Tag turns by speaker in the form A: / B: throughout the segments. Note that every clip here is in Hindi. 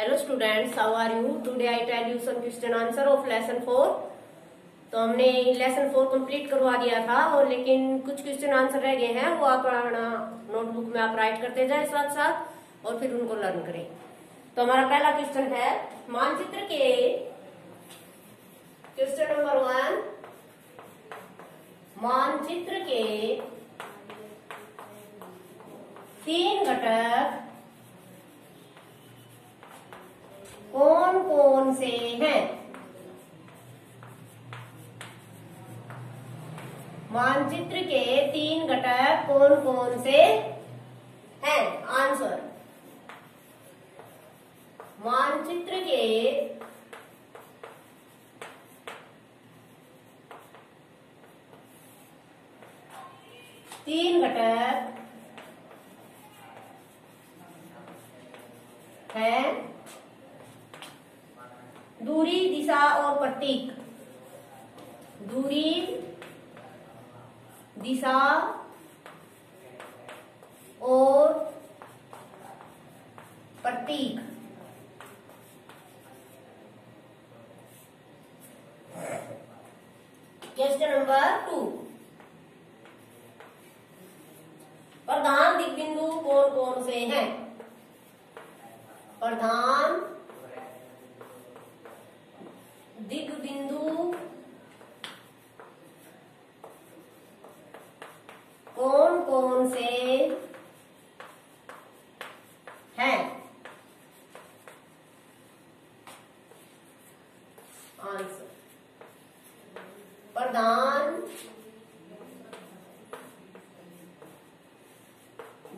A: Hello students, how are you? Today I tell you some question answer of lesson 4. तो हमने लेसन 4 कंप्लीट करवा दिया था और लेकिन कुछ क्वेश्चन आंसर रह गए हैं, वो आप अपना नोटबुक में आप राइट करते जाए साथ साथ और फिर उनको लर्न करें। तो हमारा पहला क्वेश्चन है मानचित्र के क्वेश्चन नंबर 1, मानचित्र के 3 घटक कौन कौन से हैं? मानचित्र के 3 घटक कौन कौन से हैं? आंसर, मानचित्र के 3 घटक हैं दूरी, दिशा और प्रतीक। दूरी, दिशा और प्रतीक। क्वेश्चन नंबर 2, प्रधान दिक्बिंदु कौन कौन से हैं? प्रधान दिक्बिंदु कौन कौन से हैं? आंसर, प्रधान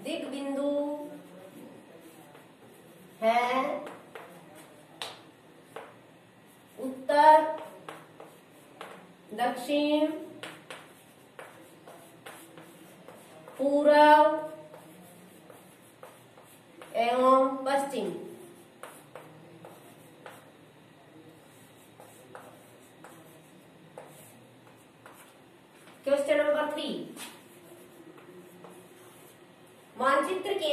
A: दिक्बिंदु है उत्तर, दक्षिण, पूर्व एवं पश्चिम। क्वेश्चन नंबर 3, मानचित्र के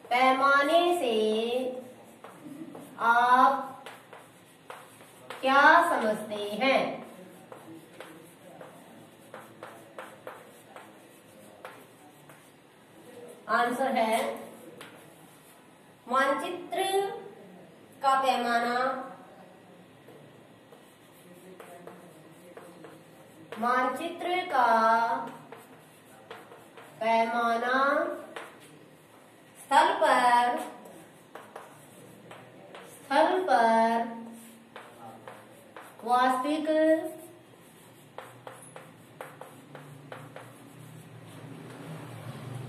A: पैमाने से आप क्या समझते हैं? आंसर है, मानचित्र का पैमाना स्थल पर वास्तविक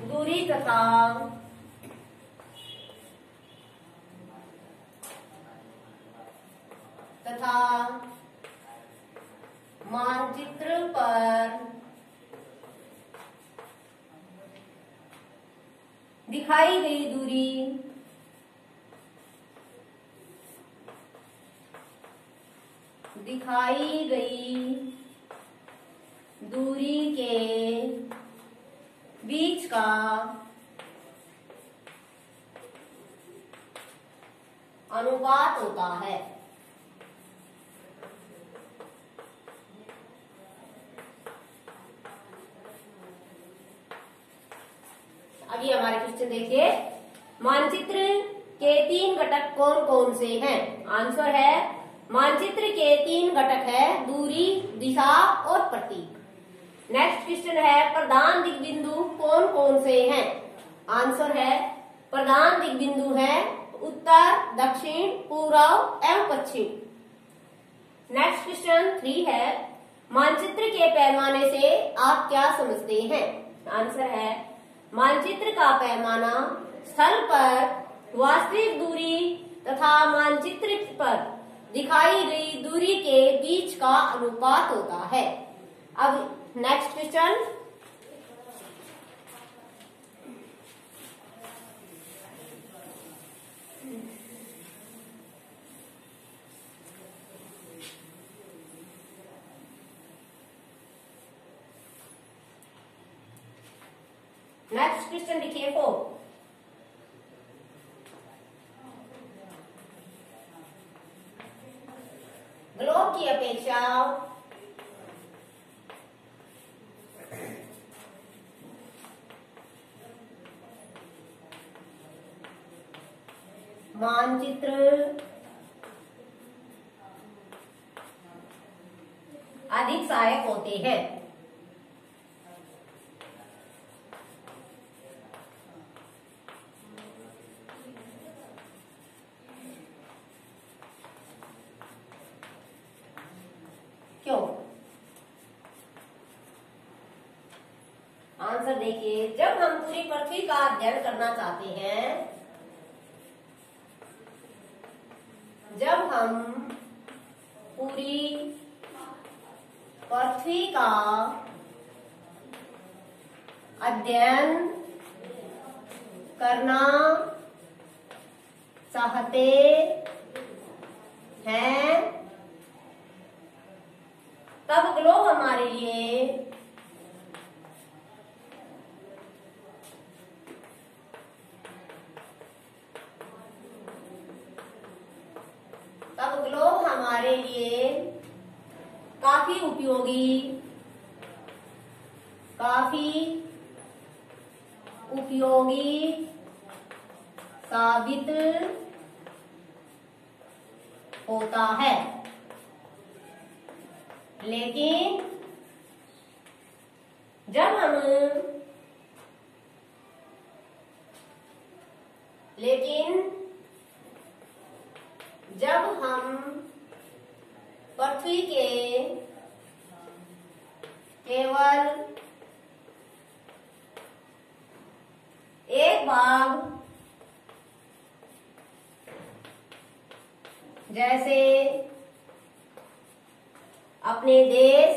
A: दूरी तथा मानचित्र पर दिखाई गई दूरी के बीच का अनुपात होता है। अभी हमारे क्वेश्चन देखिए, मानचित्र के 3 घटक कौन कौन से हैं? आंसर है, मानचित्र के 3 घटक है दूरी, दिशा और प्रतीक। नेक्स्ट क्वेश्चन है, प्रधान दिक्बिंदु कौन कौन से हैं? आंसर है, प्रधान दिक्बिंदु है उत्तर, दक्षिण, पूर्व एवं पश्चिम। नेक्स्ट क्वेश्चन 3 है, मानचित्र के पैमाने से आप क्या समझते हैं? आंसर है, मानचित्र का पैमाना स्थल पर वास्तविक दूरी तथा मानचित्र पर दिखाई गई दूरी के बीच का अनुपात होता है। अब नेक्स्ट क्वेश्चन, नेक्स्ट क्वेश्चन लिखिए 4। ग्लोब की अपेक्षा मानचित्र अधिक सहायक होते हैं। क्यों? आंसर देखिए, जब हम पूरी पृथ्वी का अध्ययन करना चाहते हैं, जब हम पूरी पृथ्वी का अध्ययन करना चाहते हैं, तब ग्लोब हमारे लिए काफी उपयोगी साबित होता है। लेकिन जब हम पृथ्वी के केवल एक भाग जैसे अपने देश,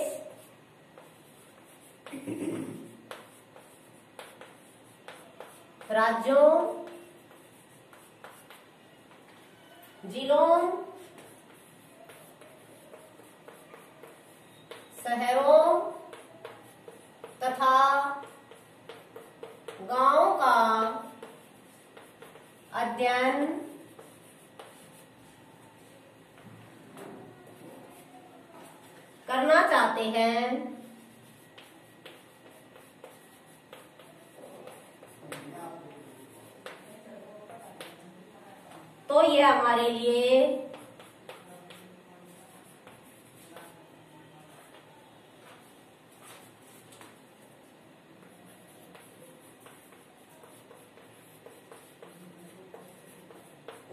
A: राज्यों, जिलों, शहरों तथा गांवों का अध्ययन करना चाहते हैं, तो ये हमारे लिए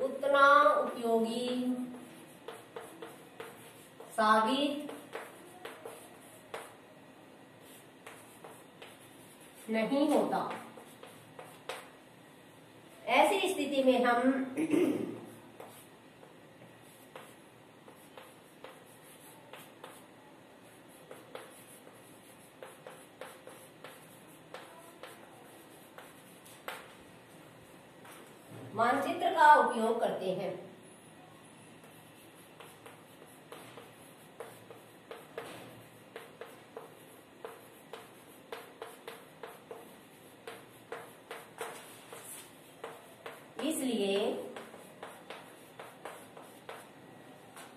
A: उतना उपयोगी साबित नहीं होता। ऐसी स्थिति में हम मानचित्र का उपयोग करते हैं। इसलिए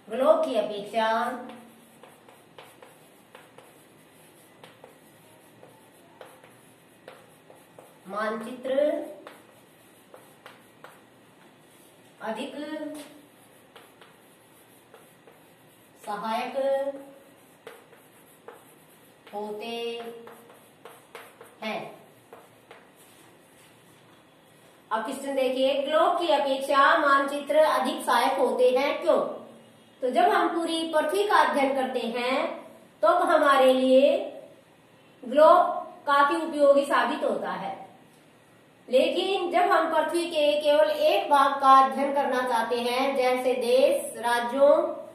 A: ग्लोब की अपेक्षा मानचित्र अधिक सहायक होते हैं। अब क्वेश्चन देखिए, ग्लोब की अपेक्षा मानचित्र अधिक सहायक होते हैं, क्यों? तो जब हम पूरी पृथ्वी का अध्ययन करते हैं तो हमारे लिए ग्लोब काफी उपयोगी साबित होता है। लेकिन जब हम पृथ्वी के केवल एक भाग का अध्ययन करना चाहते हैं, जैसे देश, राज्यों,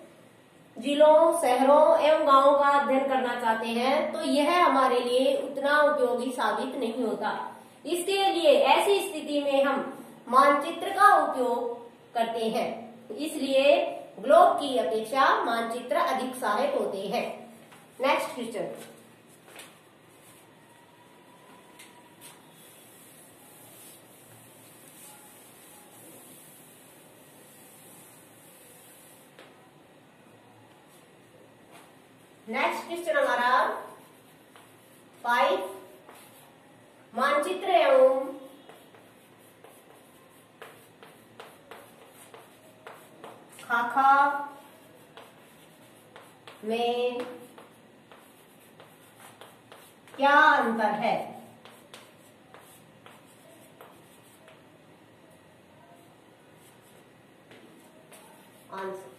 A: जिलों, शहरों एवं गांवों का अध्ययन करना चाहते हैं, तो यह हमारे लिए उतना उपयोगी साबित नहीं होता। इसके लिए ऐसी स्थिति में हम मानचित्र का उपयोग करते हैं। इसलिए ग्लोब की अपेक्षा मानचित्र अधिक सहायक होते हैं। नेक्स्ट क्वेश्चन, नेक्स्ट क्वेश्चन हमारा 5, मानचित्र एवं खाका में क्या अंतर है? आंसर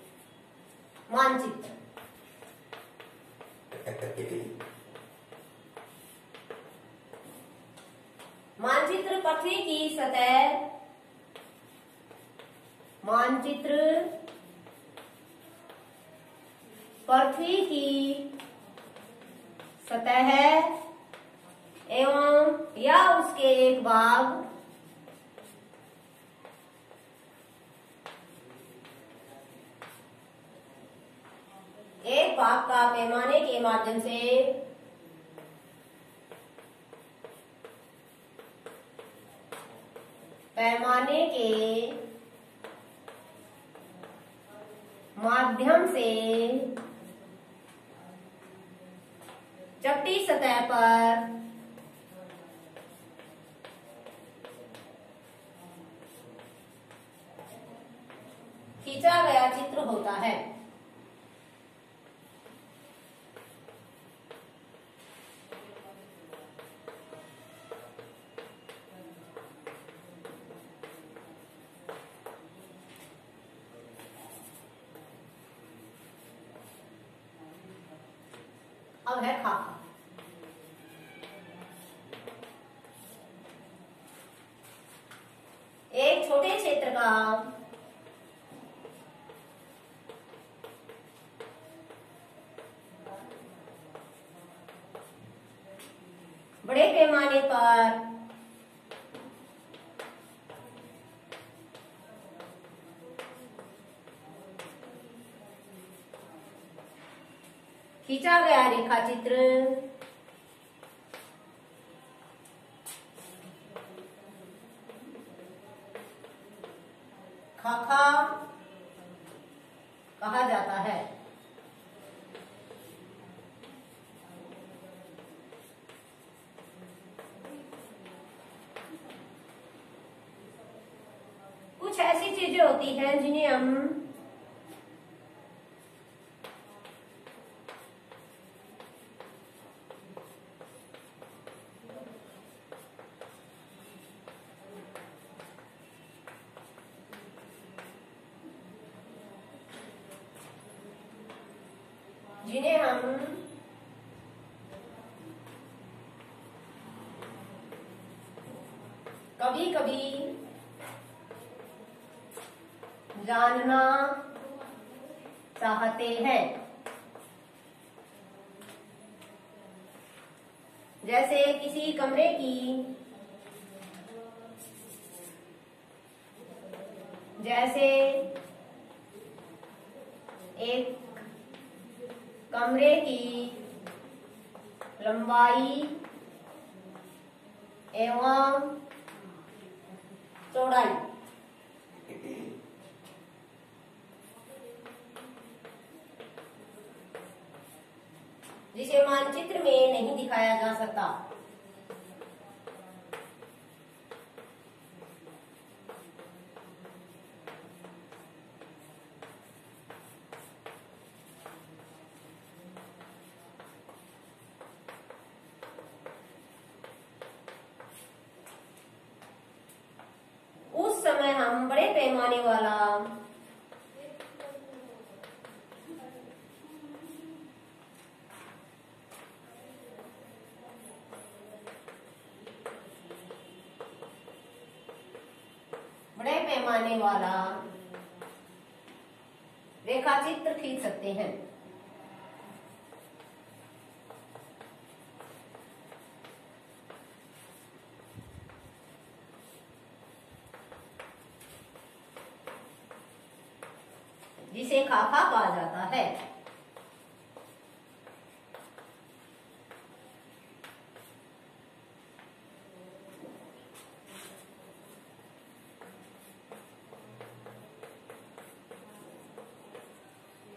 A: मानचित्र। मानचित्र पृथ्वी की सतह, मानचित्र पृथ्वी की सतह एवं या उसके एक भाग का पैमाने के माध्यम से चपटी सतह पर खींचा गया चित्र होता है। अब है खाका। एक छोटे क्षेत्र का बड़े पैमाने पर खींचा गया रेखा चित्र खाका कहा जाता है। कुछ ऐसी चीजें होती हैं जिन्हें हम कभी कभी जानना चाहते हैं, जैसे किसी कमरे की एक कमरे की लंबाई एवं चौड़ाई जिसे मानचित्र में नहीं दिखाया जा सकता। उस समय हम बड़े पैमाने वाला रेखा चित्र खींच सकते हैं। जिसे खाका कहा जाता है।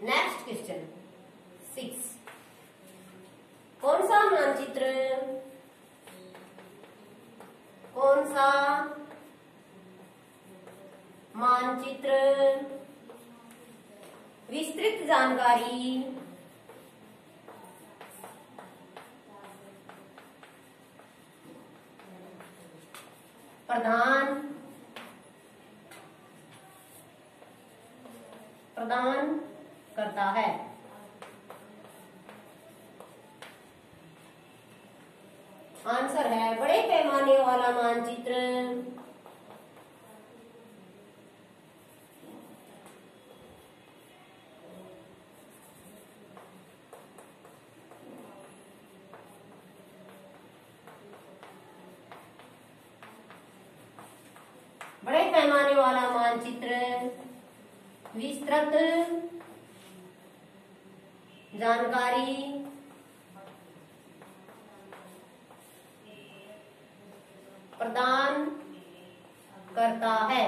A: नेक्स्ट क्वेश्चन 6, प्रदान करता है। आंसर है बड़े पैमाने वाला मानचित्र बड़े पैमाने वाला मानचित्र विस्तृत जानकारी प्रदान करता है।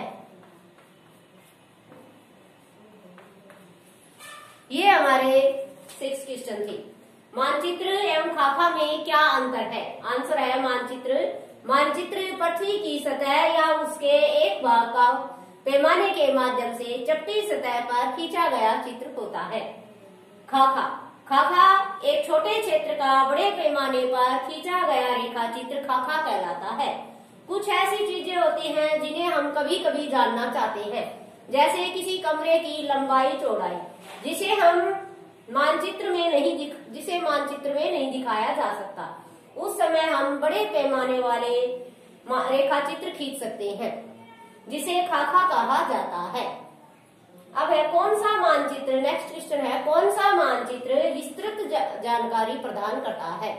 A: ये हमारे 6 क्वेश्चन थे। मानचित्र एवं खाका में क्या अंतर है? आंसर है मानचित्र पृथ्वी की सतह या उसके एक भाग का पैमाने के माध्यम से चपटी सतह पर खींचा गया चित्र होता है। खाका एक छोटे क्षेत्र का बड़े पैमाने पर खींचा गया रेखा चित्र खाका कहलाता है। कुछ ऐसी चीजें होती हैं जिन्हें हम कभी कभी जानना चाहते हैं, जैसे किसी कमरे की लंबाई चौड़ाई, जिसे मानचित्र में नहीं दिखाया जा सकता। उस समय हम बड़े पैमाने वाले रेखा चित्र खींच सकते हैं, जिसे खाका कहा जाता है। अब है कौन सा मानचित्र, नेक्स्ट क्वेश्चन है, कौन सा मानचित्र विस्तृत जानकारी प्रदान करता है?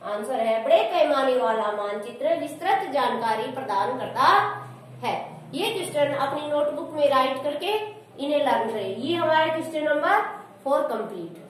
A: आंसर है बड़े पैमाने वाला मानचित्र विस्तृत जानकारी प्रदान करता है। ये क्वेश्चन अपनी नोटबुक में राइट करके इन्हें लर्न करें। ये हमारा क्वेश्चन नंबर 4 कंप्लीट।